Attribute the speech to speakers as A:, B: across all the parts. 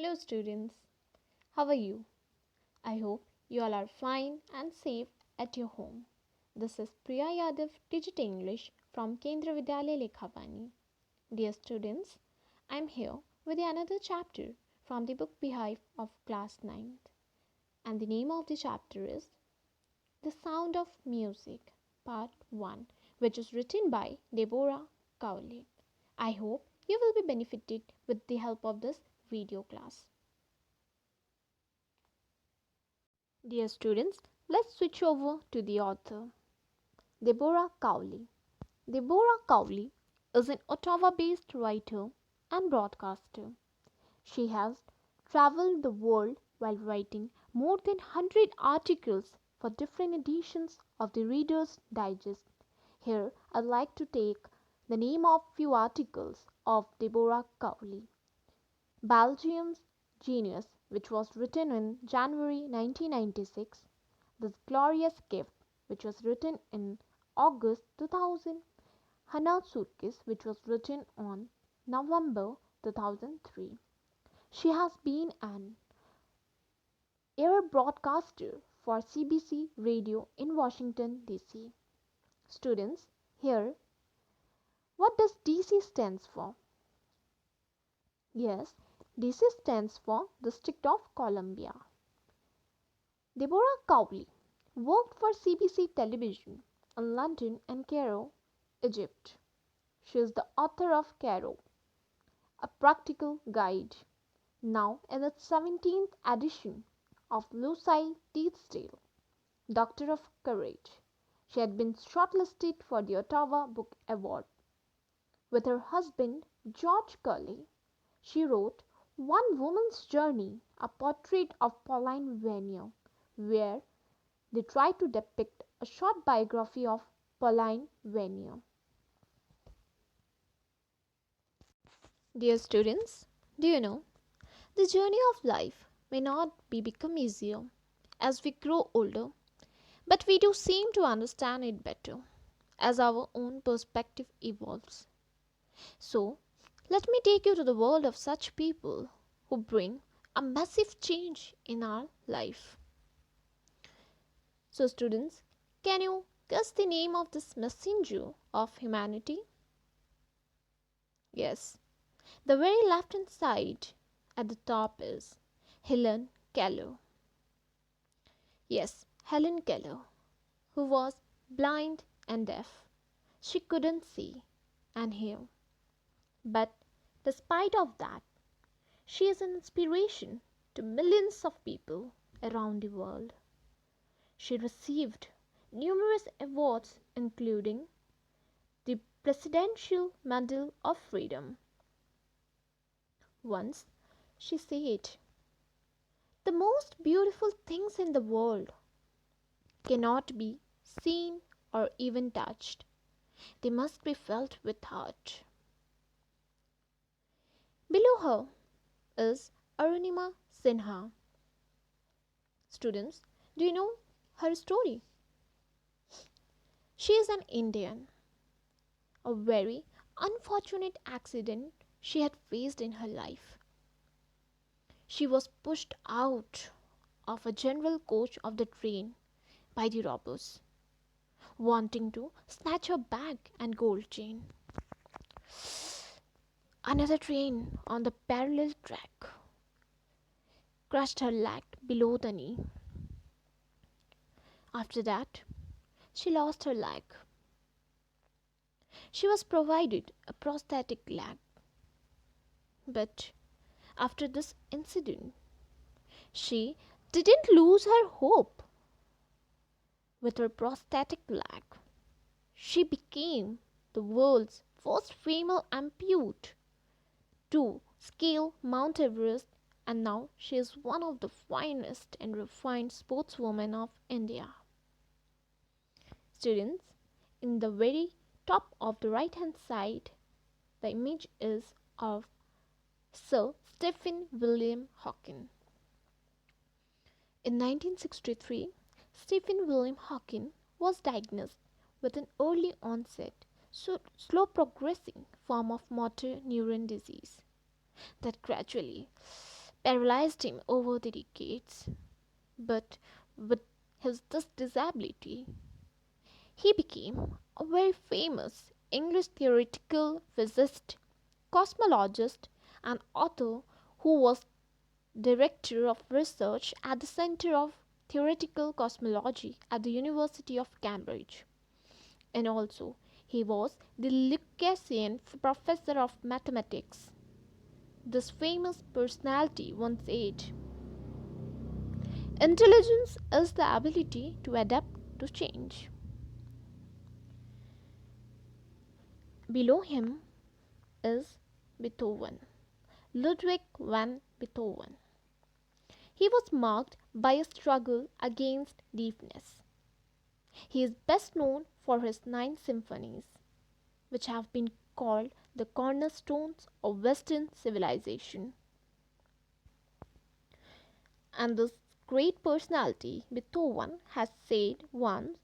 A: Hello students, how are you? I hope you all are fine and safe at your home. This is Priya Yadav, Digital English from Kendra Vidyalaya Lekhavani. Dear students, I am here with another chapter from the book Beehive of class 9th. And the name of the chapter is The Sound of Music, Part 1, which is written by Deborah Cowley. I hope you will be benefited with the help of this video class. Dear students, let's switch over to the author, Deborah Cowley. Deborah Cowley is an Ottawa-based writer and broadcaster. She has traveled the world while writing more than 100 articles for different editions of the Reader's Digest. Here, I'd like to take the name of few articles of Deborah Cowley. Belgium's Genius, which was written in January 1996, This Glorious Gift, which was written in August 2000, Hannah Surkis, which was written on November 2003. She has been an air broadcaster for CBC Radio in Washington, D.C. Students, here, what does DC stands for? Yes, DC stands for District of Columbia. Deborah Cowley worked for CBC Television in London and Cairo, Egypt. She is the author of Cairo, a practical guide, now in its 17th edition, of Lucy Teasdale, Doctor of Courage. She had been shortlisted for the Ottawa Book Award. With her husband, George Curley, she wrote One Woman's Journey, a portrait of Pauline Vanier, where they try to depict a short biography of Pauline Vanier. Dear students, do you know, the journey of life may not become easier as we grow older, but we do seem to understand it better as our own perspective evolves. So, let me take you to the world of such people who bring a massive change in our life. So students, can you guess the name of this messenger of humanity? Yes, the very left hand side at the top is Helen Keller. Yes, Helen Keller, who was blind and deaf. She couldn't see and hear. But despite of that, she is an inspiration to millions of people around the world. She received numerous awards including the Presidential Medal of Freedom. Once she said, "The most beautiful things in the world cannot be seen or even touched. They must be felt with heart." Below her is Arunima Sinha. Students, do you know her story? She is an Indian. A very unfortunate accident she had faced in her life. She was pushed out of a general coach of the train by the robbers, wanting to snatch her bag and gold chain. Another train on the parallel track crushed her leg below the knee. After that, she lost her leg. She was provided a prosthetic leg. But after this incident, she didn't lose her hope. With her prosthetic leg, she became the world's first female amputee to scale Mount Everest, and now she is one of the finest and refined sportswomen of India. Students, in the very top of the right hand side, the image is of Sir Stephen William Hawking. In 1963, Stephen William Hawking was diagnosed with an early onset, slow progressing form of motor neuron disease that gradually paralyzed him over the decades. But with his this disability, he became a very famous English theoretical physicist, cosmologist, and author who was director of research at the Centre of Theoretical Cosmology at the University of Cambridge. And also, he was the Lucasian Professor of Mathematics. This famous personality once said, "Intelligence is the ability to adapt to change." Below him is Beethoven, Ludwig van Beethoven. He was marked by a struggle against deafness. He is best known for his 9 symphonies, which have been called the cornerstones of Western civilization. And this great personality, Beethoven, has said once,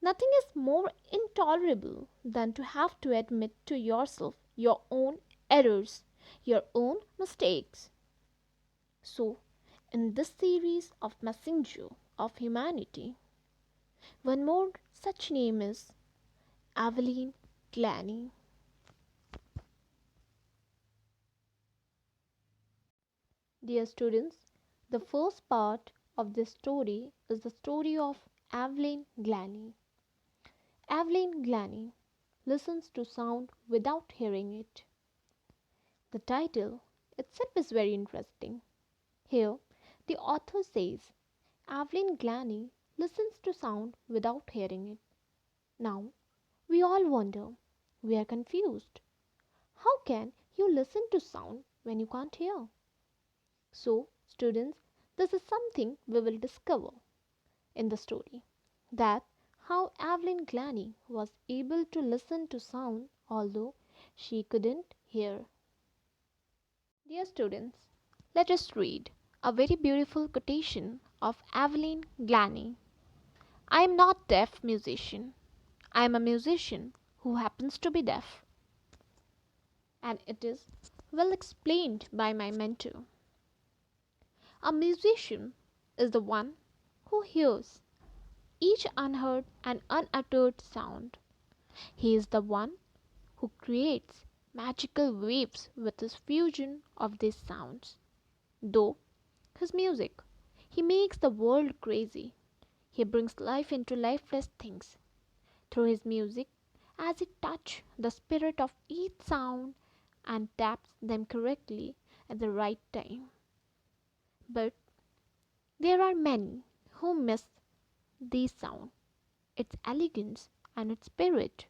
A: "Nothing is more intolerable than to have to admit to yourself your own errors, your own mistakes." So, in this series of Messenger of Humanity, one more such name is Evelyn Glaney. Dear students, the first part of this story is the story of Evelyn Glaney. Evelyn Glaney listens to sound without hearing it. The title itself is very interesting. Here, the author says Evelyn Glaney listens to sound without hearing it. Now, we all wonder, we are confused. How can you listen to sound when you can't hear? So, students, this is something we will discover in the story, that how Evelyn Glaney was able to listen to sound although she couldn't hear. Dear students, let us read a very beautiful quotation of Evelyn Glaney. "I am not deaf musician. I am a musician who happens to be deaf." And it is well explained by my mentor. A musician is the one who hears each unheard and unuttered sound. He is the one who creates magical waves with his fusion of these sounds. Though his music, he makes the world crazy. He brings life into lifeless things. Through his music, as he touches the spirit of each sound and taps them correctly at the right time. But there are many who miss this sound, its elegance and its spirit.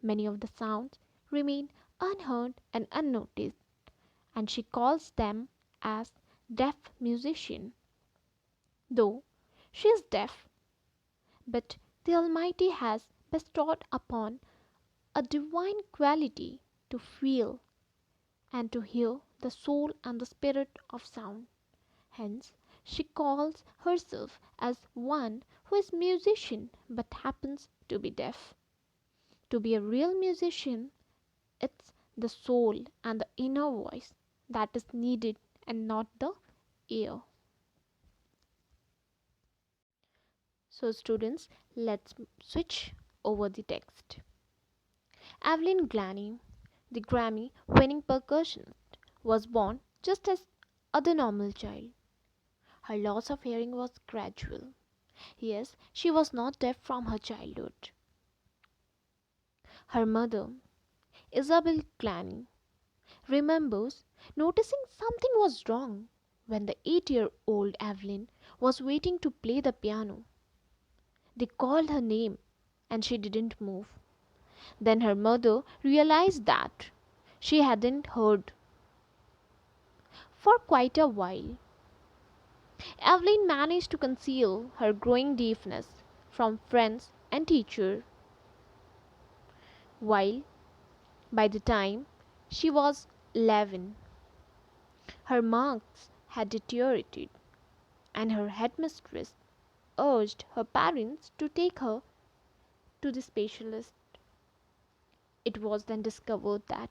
A: Many of the sounds remain unheard and unnoticed, and she calls them as deaf musician. Though she is deaf, but the Almighty has bestowed upon a divine quality to feel and to hear the soul and the spirit of sound. Hence, she calls herself as one who is musician but happens to be deaf. To be a real musician, it's the soul and the inner voice that is needed and not the ear. So, students, let's switch over the text. Evelyn Glaney, the Grammy winning percussionist, was born just as other normal child. Her loss of hearing was gradual. Yes, she was not deaf from her childhood. Her mother, Isabel Glaney, remembers noticing something was wrong when the 8-year-old Evelyn was waiting to play the piano. They called her name and she didn't move. Then her mother realized that she hadn't heard for quite a while. Evelyn managed to conceal her growing deafness from friends and teachers, while by the time she was 11, her marks had deteriorated, and her headmistress urged her parents to take her to the specialist. It was then discovered that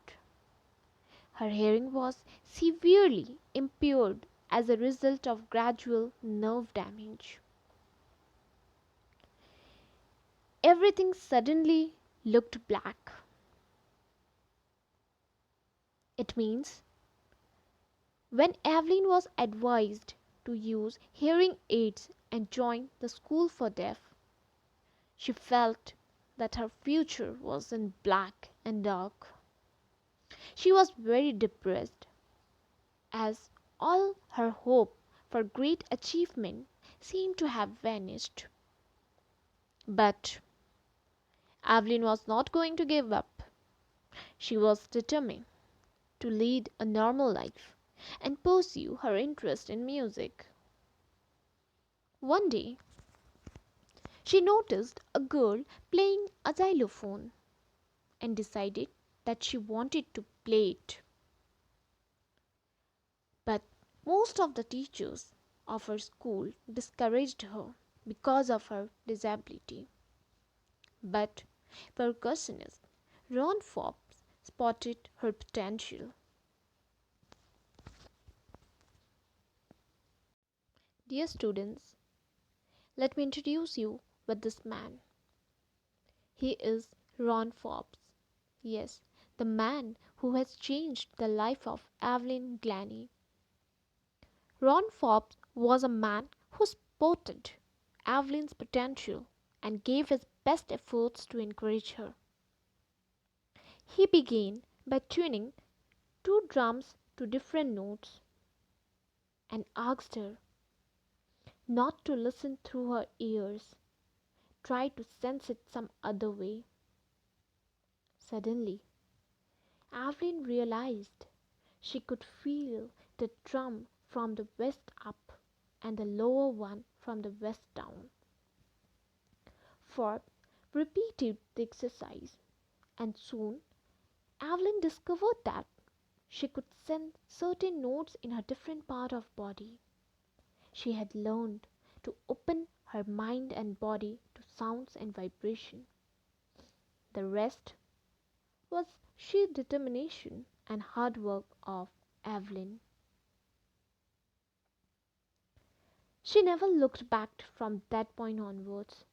A: her hearing was severely impaired as a result of gradual nerve damage. Everything suddenly looked black. It means when Evelyn was advised to use hearing aids and join the school for deaf, she felt that her future was in black and dark. She was very depressed, as all her hope for great achievement seemed to have vanished. But Evelyn was not going to give up. She was determined to lead a normal life and pursue her interest in music. One day, she noticed a girl playing a xylophone and decided that she wanted to play it. But most of the teachers of her school discouraged her because of her disability. But percussionist Ron Forbes spotted her potential. Dear students, let me introduce you with this man. He is Ron Forbes. Yes, the man who has changed the life of Evelyn Glaney. Ron Forbes was a man who spotted Evelyn's potential and gave his best efforts to encourage her. He began by tuning two drums to different notes and asked her not to listen through her ears, try to sense it some other way. Suddenly, Evelyn realized she could feel the drum from the west up and the lower one from the west down. Forbes repeated the exercise, and soon Evelyn discovered that she could sense certain notes in her different part of body. She had learned to open her mind and body to sounds and vibration. The rest was sheer determination and hard work of Evelyn. She never looked back from that point onwards.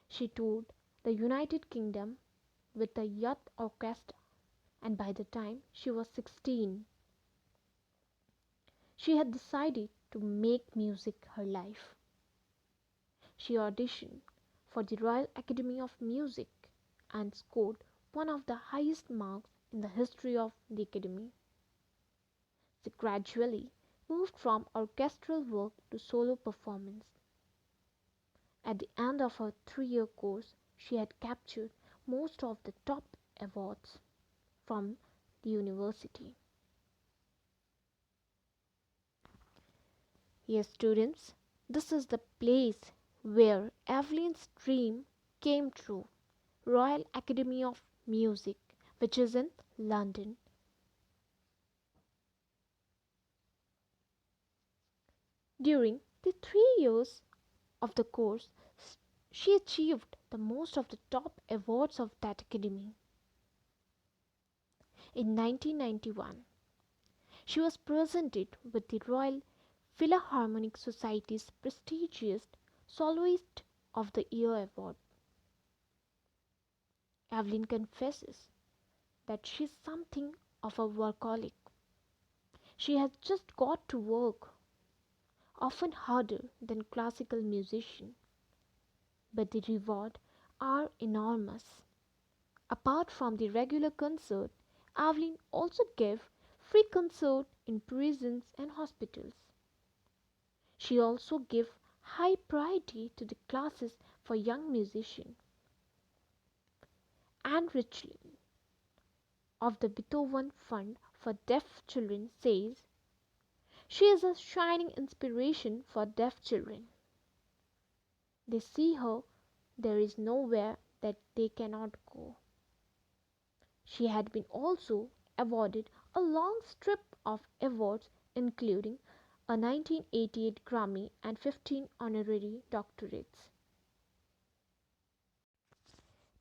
A: She toured the United Kingdom with a youth orchestra, and by the time she was 16, she had decided to make music her life. She auditioned for the Royal Academy of Music and scored one of the highest marks in the history of the Academy. She gradually moved from orchestral work to solo performance. At the end of her 3-year course, she had captured most of the top awards from the university. Yes, students, this is the place where Evelyn's dream came true. Royal Academy of Music, which is in London. During the 3 years of the course, she achieved the most of the top awards of that academy. In 1991, she was presented with the Royal Philharmonic Society's prestigious Soloist of the Year award. Evelyn confesses that she's something of a workaholic. She has just got to work, often harder than classical musicians, but the rewards are enormous. Apart from the regular concert, Evelyn also gave free concerts in prisons and hospitals. She also gave high priority to the classes for young musicians. Anne Richland of the Beethoven Fund for Deaf Children says she is a shining inspiration for deaf children. They see her, there is nowhere that they cannot go. She had been also awarded a long strip of awards including a 1988 Grammy and 15 honorary doctorates.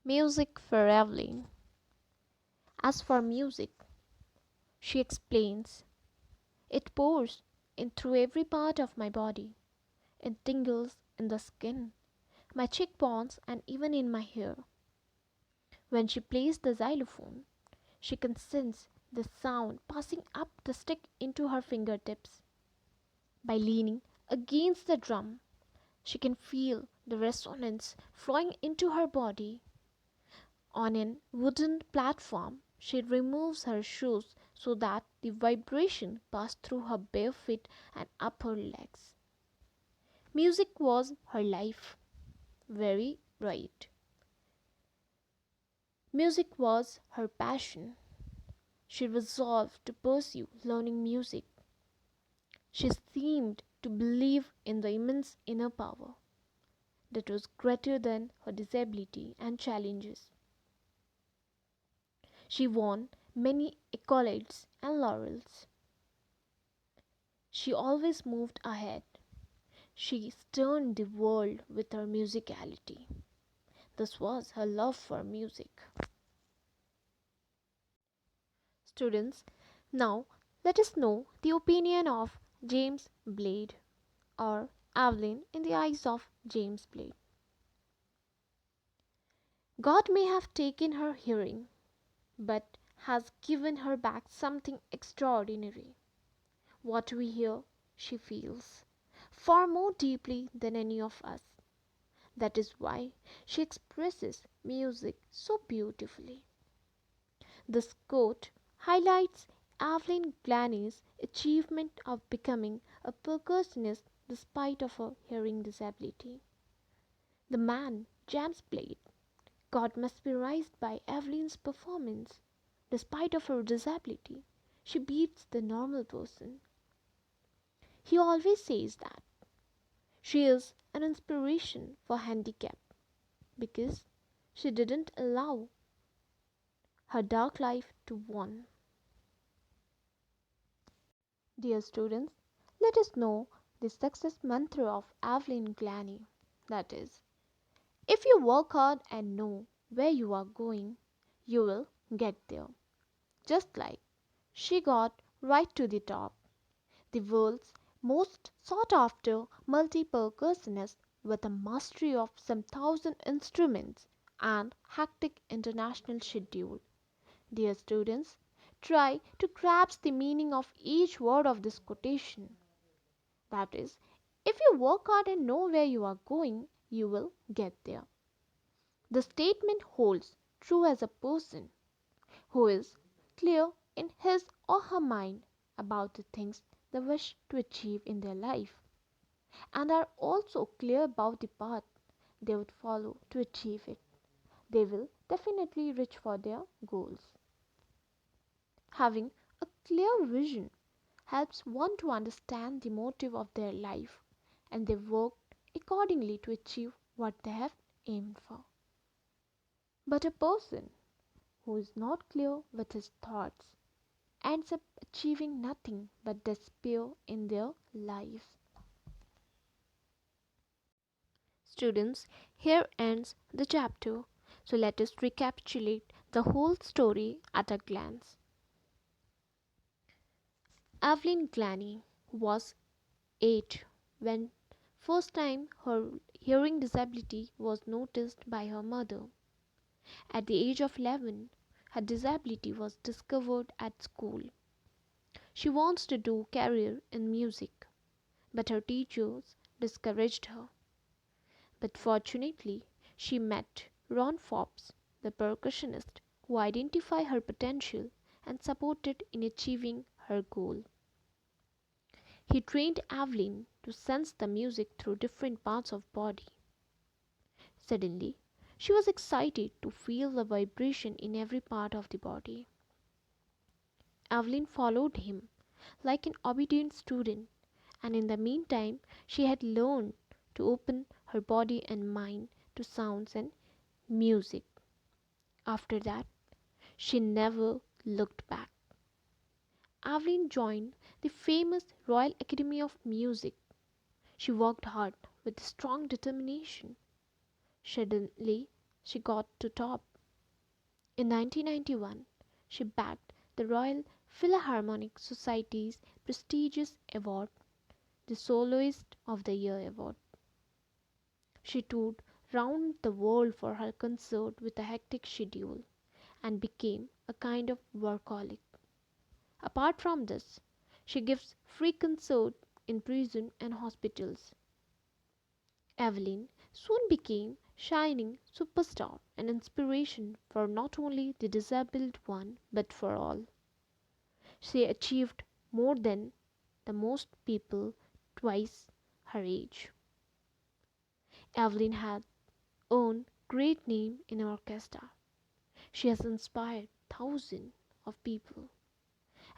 A: Music for Evelyn. As for music, she explains, it pours in through every part of my body. It tingles in the skin, my cheekbones, and even in my hair. When she plays the xylophone, she can sense the sound passing up the stick into her fingertips. By leaning against the drum, she can feel the resonance flowing into her body. On a wooden platform, she removes her shoes so that the vibration passes through her bare feet and upper legs. Music was her life. Very right. Music was her passion. She resolved to pursue learning music. She seemed to believe in the immense inner power that was greater than her disability and challenges. She won many accolades and laurels. She always moved ahead. She stunned the world with her musicality. This was her love for music. Students, now let us know the opinion of James Blade, or Evelyn in the eyes of James Blade. God may have taken her hearing, but has given her back something extraordinary. What we hear, she feels far more deeply than any of us. That is why she expresses music so beautifully. This quote highlights Evelyn Glaney's achievement of becoming a percussionist despite of her hearing disability. The man James Blade got mesmerized by Evelyn's performance. Despite of her disability, she beats the normal person. He always says that she is an inspiration for handicap because she didn't allow her dark life to won. Dear students, let us know the success mantra of Evelyn Glaney. That is, if you work hard and know where you are going, you will get there. Just like she got right to the top, the world's most sought after multi percussionist with a mastery of some thousand instruments and hectic international schedule. Dear students, try to grasp the meaning of each word of this quotation. That is, if you work hard and know where you are going, you will get there. The statement holds true as a person who is clear in his or her mind about the things they wish to achieve in their life and are also clear about the path they would follow to achieve it. They will definitely reach for their goals. Having a clear vision helps one to understand the motive of their life and they work accordingly to achieve what they have aimed for. But a person who is not clear with his thoughts ends up achieving nothing but despair in their life. Students, here ends the chapter. So let us recapitulate the whole story at a glance. Evelyn Glaney was 8 when first time her hearing disability was noticed by her mother. At the age of 11, her disability was discovered at school. She wants to do career in music, but her teachers discouraged her. But fortunately, she met Ron Forbes, the percussionist, who identified her potential and supported in achieving her goal. He trained Evelyn to sense the music through different parts of body. Suddenly, she was excited to feel the vibration in every part of the body. Evelyn followed him like an obedient student, and in the meantime, she had learned to open her body and mind to sounds and music. After that, she never looked back. Evelyn joined the famous Royal Academy of Music. She worked hard with strong determination. Suddenly, she got to top. In 1991, she bagged the Royal Philharmonic Society's prestigious award the Soloist of the Year award. She toured round the world for her concert with a hectic schedule and became a kind of workaholic. Apart from this, she gives free concerts in prison and hospitals. Evelyn soon became shining superstar and inspiration for not only the disabled one but for all. She achieved more than the most people twice her age. Evelyn had earned great name in orchestra. She has inspired thousands of people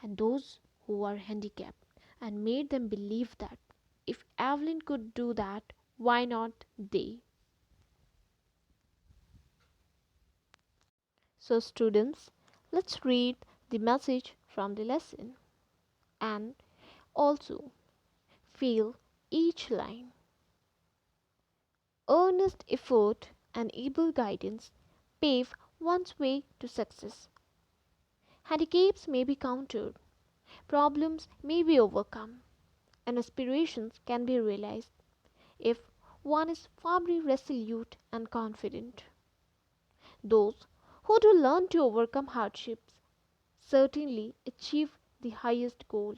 A: and those who are handicapped and made them believe that if Evelyn could do that, why not they? So, students, let's read the message from the lesson and also feel each line. Earnest effort and able guidance pave one's way to success. Handicaps may be countered, problems may be overcome, and aspirations can be realized if one is firmly resolute and confident. Those who do learn to overcome hardships certainly achieve the highest goal.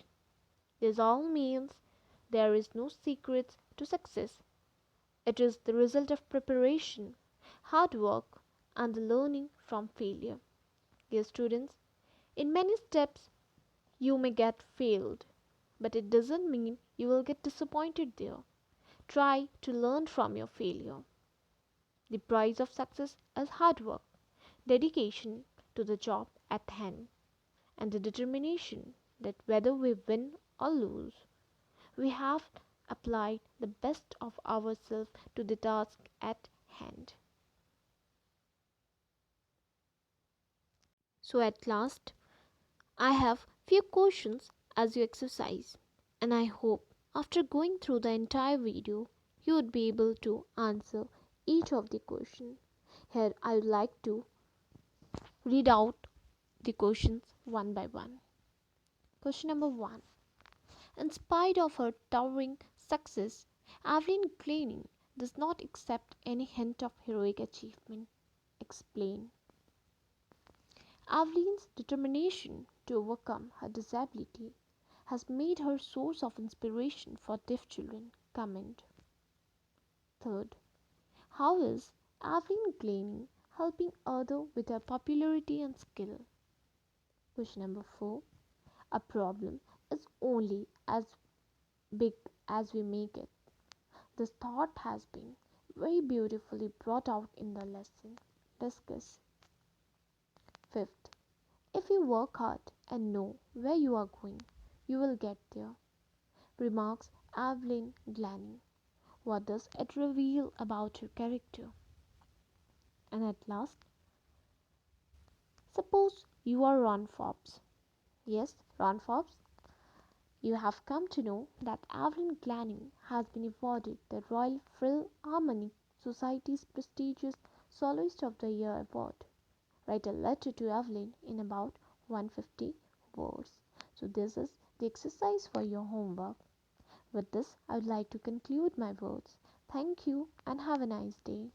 A: This all means there is no secret to success. It is the result of preparation, hard work, and the learning from failure. Dear students, in many steps you may get failed, but it doesn't mean you will get disappointed there. Try to learn from your failure. The price of success is hard work, dedication to the job at hand, and the determination that whether we win or lose, we have applied the best of ourselves to the task at hand. So at last, I have few questions as you exercise, and I hope after going through the entire video, you would be able to answer each of the questions. Here I would like to read out the questions one by one. Question number 1. In spite of her towering success, Evelyn Glenning does not accept any hint of heroic achievement. Explain. Evelyn's determination to overcome her disability has made her source of inspiration for deaf children. Comment. Third, how is Evelyn Glenning helping others with her popularity and skill? Question number 4. A problem is only as big as we make it. This thought has been very beautifully brought out in the lesson. Discuss. Fifth, if you work hard and know where you are going, you will get there. Remarks Evelyn Glenning. What does it reveal about her character? And at last, suppose you are Ron Forbes. Yes, Ron Forbes. You have come to know that Evelyn Glenning has been awarded the Royal Philharmonic Society's prestigious Soloist of the Year award. Write a letter to Evelyn in about 150 words. So this is the exercise for your homework. With this, I would like to conclude my words. Thank you and have a nice day.